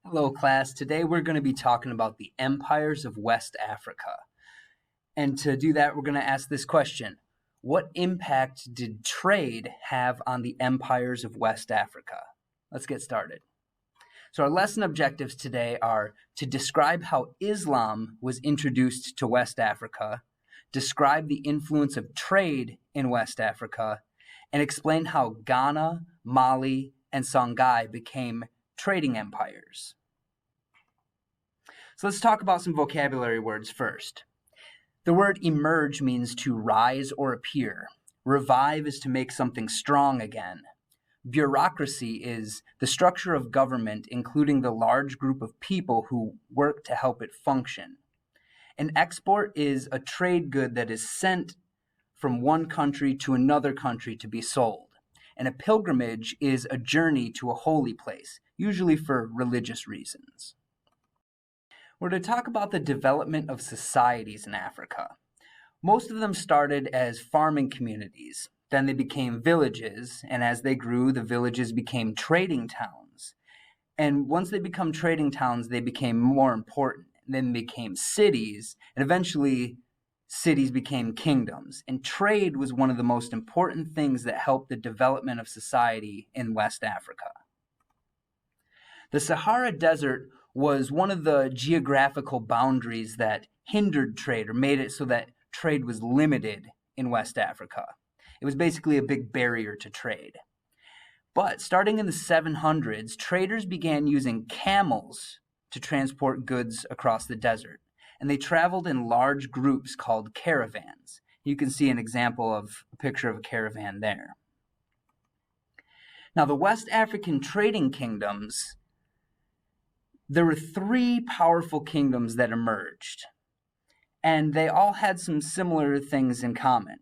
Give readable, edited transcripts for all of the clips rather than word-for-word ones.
Hello, class. Today we're going to be talking about the empires of West Africa. And to do that, we're going to ask this question. What impact did trade have on the empires of West Africa? Let's get started. So our lesson objectives today are to describe how Islam was introduced to West Africa, describe the influence of trade in West Africa, and explain how Ghana, Mali, and Songhai became trading empires. So let's talk about some vocabulary words first. The word emerge means to rise or appear. Revive is to make something strong again. Bureaucracy is the structure of government, including the large group of people who work to help it function. An export is a trade good that is sent from one country to another country to be sold. And a pilgrimage is a journey to a holy place, usually for religious reasons. We're to talk about the development of societies in Africa. Most of them started as farming communities. Then they became villages, and as they grew, the villages became trading towns. And once they become trading towns, they became more important. Then became cities, and eventually cities became kingdoms. And trade was one of the most important things that helped the development of society in West Africa. The Sahara Desert was one of the geographical boundaries that hindered trade or made it so that trade was limited in West Africa. It was basically a big barrier to trade. But starting in the 700s, traders began using camels to transport goods across the desert, and they traveled in large groups called caravans. You can see an example of a picture of a caravan there. Now, the West African trading kingdoms, there were three powerful kingdoms that emerged, and they all had some similar things in common.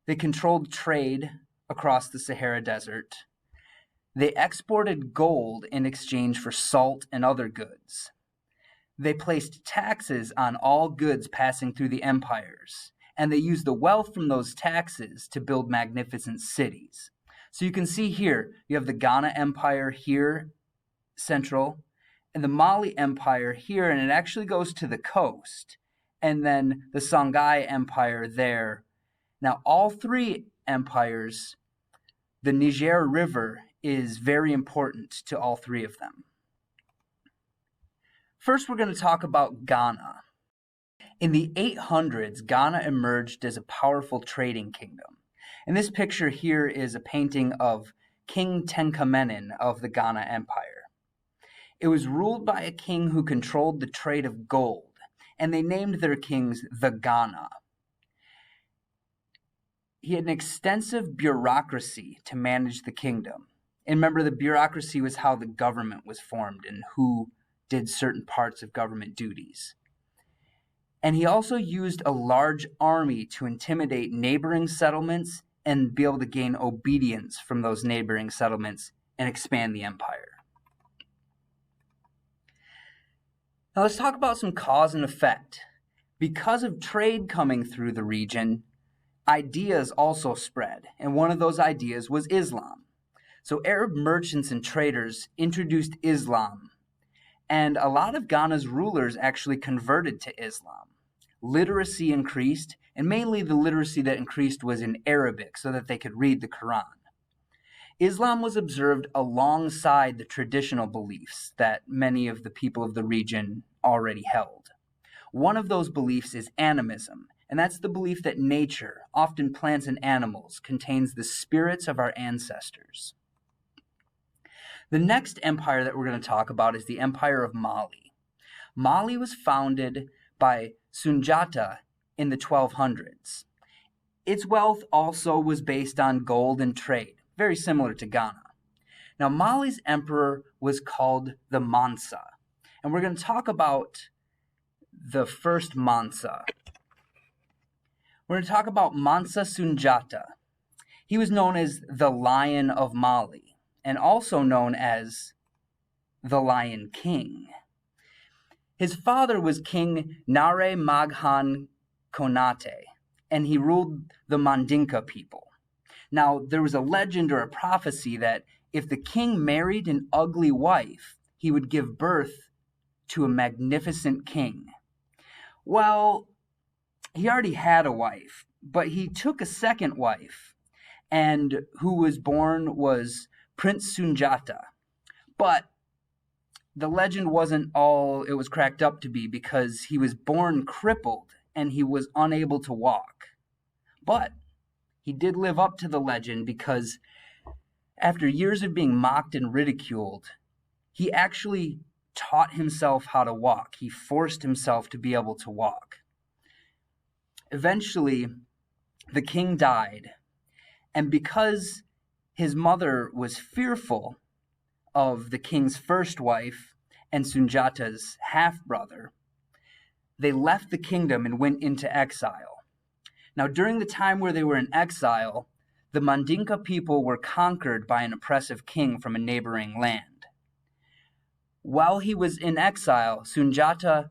They controlled trade across the Sahara Desert. They exported gold in exchange for salt and other goods. They placed taxes on all goods passing through the empires, and they used the wealth from those taxes to build magnificent cities. So you can see here, you have the Ghana Empire here, central, and the Mali Empire here, and it actually goes to the coast, and then the Songhai Empire there. Now, all three empires, the Niger River is very important to all three of them. First, we're going to talk about Ghana. In the 800s, Ghana emerged as a powerful trading kingdom. And this picture here is a painting of King Tenkamenen of the Ghana Empire. It was ruled by a king who controlled the trade of gold, and they named their kings the Ghana. He had an extensive bureaucracy to manage the kingdom. And remember, the bureaucracy was how the government was formed and who did certain parts of government duties. And he also used a large army to intimidate neighboring settlements and be able to gain obedience from those neighboring settlements and expand the empire. Now let's talk about some cause and effect. Because of trade coming through the region, ideas also spread, and one of those ideas was Islam. So Arab merchants and traders introduced Islam, and a lot of Ghana's rulers actually converted to Islam. Literacy increased, and mainly the literacy that increased was in Arabic so that they could read the Quran. Islam was observed alongside the traditional beliefs that many of the people of the region already held. One of those beliefs is animism, and that's the belief that nature, often plants and animals, contains the spirits of our ancestors. The next empire that we're going to talk about is the Empire of Mali. Mali was founded by Sunjata in the 1200s. Its wealth also was based on gold and trade, very similar to Ghana. Now, Mali's emperor was called the Mansa, and we're going to talk about the first Mansa. We're going to talk about Mansa Sunjata. He was known as the Lion of Mali, and also known as the Lion King. His father was King Nare Maghan Konate, and he ruled the Mandinka people. Now, there was a legend or a prophecy that if the king married an ugly wife, he would give birth to a magnificent king. Well, he already had a wife, but he took a second wife, and who was born was Prince Sunjata. But the legend wasn't all it was cracked up to be, because he was born crippled and he was unable to walk. But he did live up to the legend, because after years of being mocked and ridiculed, he actually taught himself how to walk. He forced himself to be able to walk. Eventually, the king died, and because his mother was fearful of the king's first wife and Sunjata's half-brother, they left the kingdom and went into exile. Now, during the time where they were in exile, the Mandinka people were conquered by an oppressive king from a neighboring land. While he was in exile, Sunjata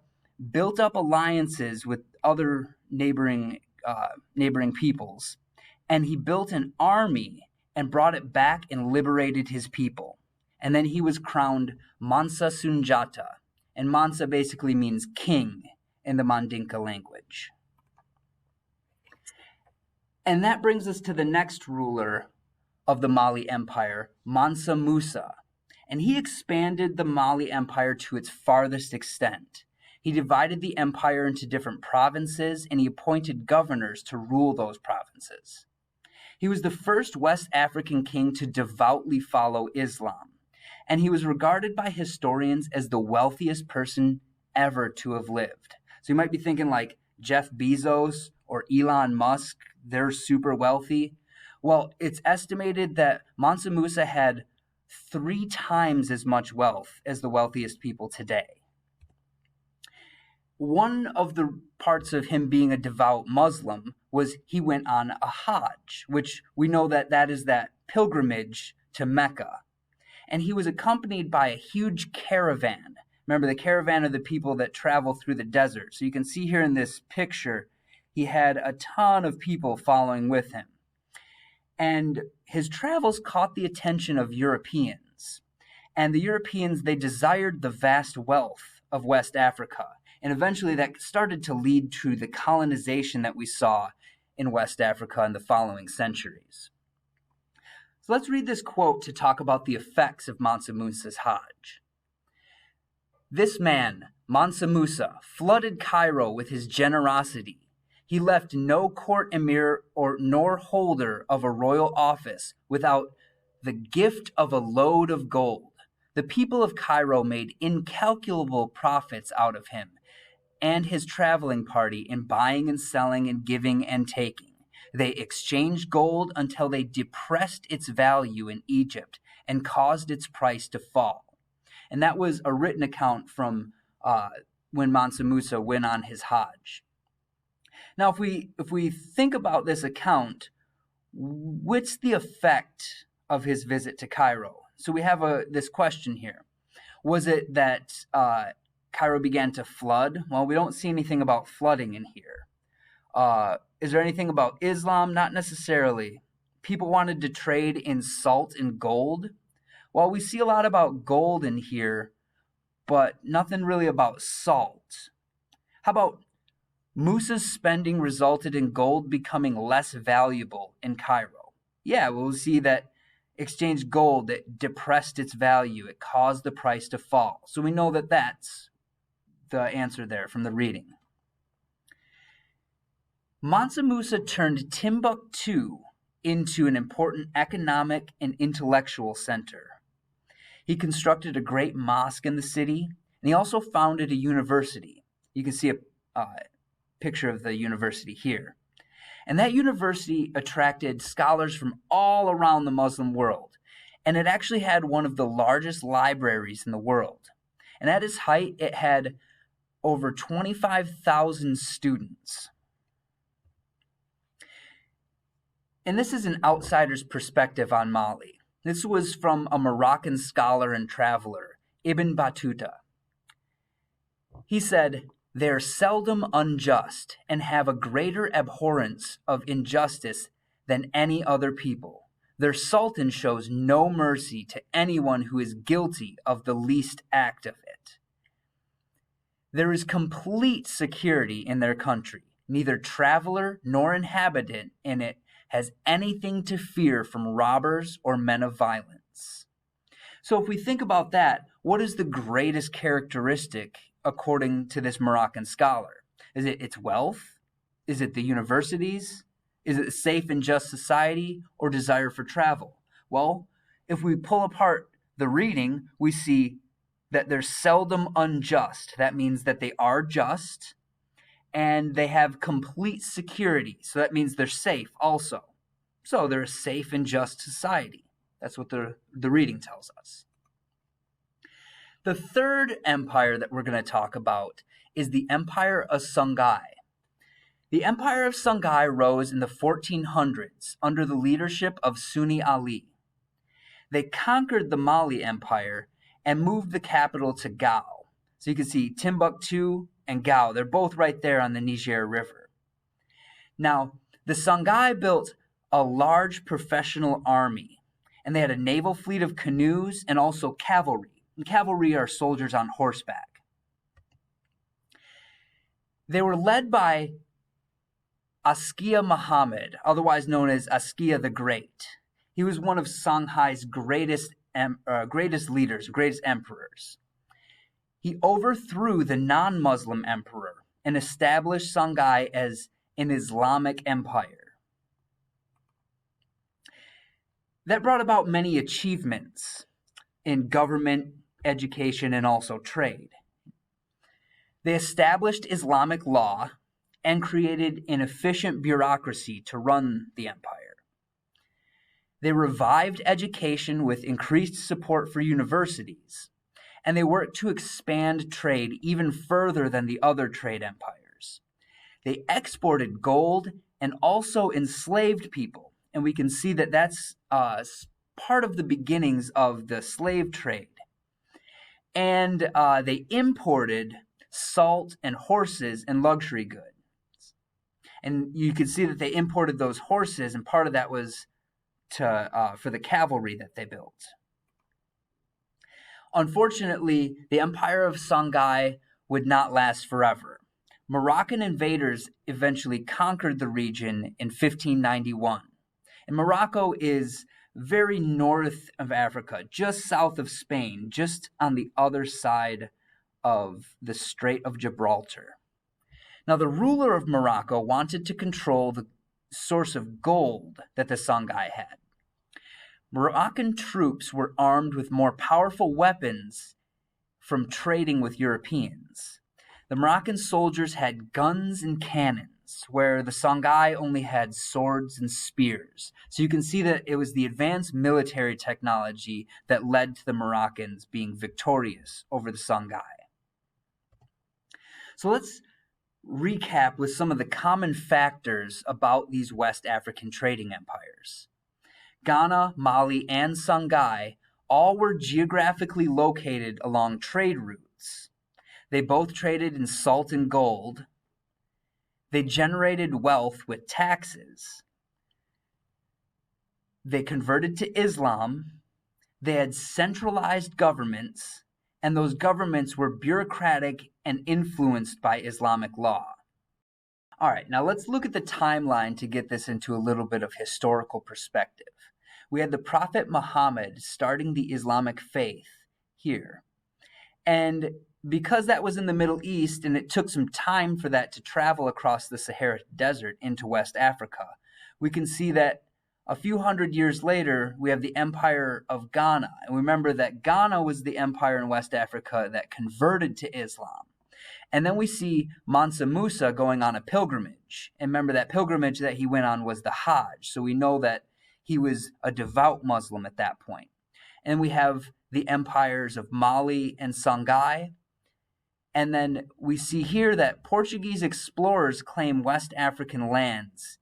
built up alliances with other neighboring peoples, and he built an army and brought it back and liberated his people. And then he was crowned Mansa Sunjata, and Mansa basically means king in the Mandinka language. And that brings us to the next ruler of the Mali Empire, Mansa Musa. And he expanded the Mali Empire to its farthest extent. He divided the empire into different provinces, and he appointed governors to rule those provinces. He was the first West African king to devoutly follow Islam, and he was regarded by historians as the wealthiest person ever to have lived. So you might be thinking like Jeff Bezos or Elon Musk, they're super wealthy. Well, it's estimated that Mansa Musa had 3 times as much wealth as the wealthiest people today. One of the parts of him being a devout Muslim was he went on a Hajj, which we know that is that pilgrimage to Mecca. And he was accompanied by a huge caravan. Remember, the caravan of the people that travel through the desert. So you can see here in this picture, he had a ton of people following with him. And his travels caught the attention of Europeans. And the Europeans, they desired the vast wealth of West Africa. And eventually that started to lead to the colonization that we saw in West Africa in the following centuries. So let's read this quote to talk about the effects of Mansa Musa's Hajj. This man, Mansa Musa, flooded Cairo with his generosity. He left no court emir nor holder of a royal office without the gift of a load of gold. The people of Cairo made incalculable profits out of him and his traveling party in buying and selling and giving and taking. They exchanged gold until they depressed its value in Egypt and caused its price to fall. And that was a written account from when Mansa Musa went on his Hajj. Now, if we think about this account, what's the effect of his visit to Cairo? So we have this question here. Was it that Cairo began to flood? Well, we don't see anything about flooding in here. Is there anything about Islam? Not necessarily. People wanted to trade in salt and gold. Well, we see a lot about gold in here, but nothing really about salt. How about Musa's spending resulted in gold becoming less valuable in Cairo? Yeah, we'll see that exchanged gold that depressed its value. It caused the price to fall. So we know that that's the answer there from the reading. Mansa Musa turned Timbuktu into an important economic and intellectual center. He constructed a great mosque in the city, and he also founded a university. You can see a picture of the university here. And that university attracted scholars from all around the Muslim world, and it actually had one of the largest libraries in the world. And at its height, it had over 25,000 students. And this is an outsider's perspective on Mali. This was from a Moroccan scholar and traveler, Ibn Battuta. He said, "They are seldom unjust and have a greater abhorrence of injustice than any other people. Their sultan shows no mercy to anyone who is guilty of the least act of it. There is complete security in their country. Neither traveler nor inhabitant in it has anything to fear from robbers or men of violence. So if we think about that, what is the greatest characteristic according to this Moroccan scholar? Is it its wealth? Is it the universities? Is it a safe and just society, or desire for travel? Well, if we pull apart the reading, we see that they're seldom unjust. That means that they are just, and they have complete security. So that means they're safe also. So they're a safe and just society. That's what the reading tells us. The third empire that we're going to talk about is the Empire of Songhai. The Empire of Songhai rose in the 1400s under the leadership of Sunni Ali. They conquered the Mali Empire and moved the capital to Gao. So you can see Timbuktu and Gao, they're both right there on the Niger River. Now, the Songhai built a large professional army, and they had a naval fleet of canoes and also cavalry. And cavalry are soldiers on horseback. They were led by Askia Muhammad, otherwise known as Askia the Great. He was one of Songhai's greatest leaders, greatest emperors. He overthrew the non-Muslim emperor and established Songhai as an Islamic empire. That brought about many achievements in government, education, and also trade. They established Islamic law and created an efficient bureaucracy to run the empire. They revived education with increased support for universities, and they worked to expand trade even further than the other trade empires. They exported gold and also enslaved people, and we can see that that's part of the beginnings of the slave trade. And they imported salt and horses and luxury goods. And you can see that they imported those horses, and part of that was for the cavalry that they built. Unfortunately, the Empire of Songhai would not last forever. Moroccan invaders eventually conquered the region in 1591. And Morocco is very north of Africa, just south of Spain, just on the other side of the Strait of Gibraltar. Now, the ruler of Morocco wanted to control the source of gold that the Songhai had. Moroccan troops were armed with more powerful weapons from trading with Europeans. The Moroccan soldiers had guns and cannons, where the Songhai only had swords and spears. So you can see that it was the advanced military technology that led to the Moroccans being victorious over the Songhai. So let's recap with some of the common factors about these West African trading empires. Ghana, Mali, and Songhai all were geographically located along trade routes. They both traded in salt and gold. They generated wealth with taxes. They converted to Islam. They had centralized governments, and those governments were bureaucratic and influenced by Islamic law. All right, now let's look at the timeline to get this into a little bit of historical perspective. We had the Prophet Muhammad starting the Islamic faith here. And because that was in the Middle East and it took some time for that to travel across the Sahara Desert into West Africa, we can see that a few hundred years later, we have the Empire of Ghana. And remember that Ghana was the empire in West Africa that converted to Islam. And then we see Mansa Musa going on a pilgrimage. And remember that pilgrimage that he went on was the Hajj. So we know that he was a devout Muslim at that point. And we have the empires of Mali and Songhai. And then we see here that Portuguese explorers claim West African lands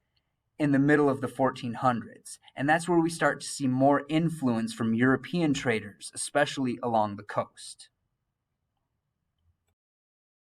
in the middle of the 1400s. And that's where we start to see more influence from European traders, especially along the coast.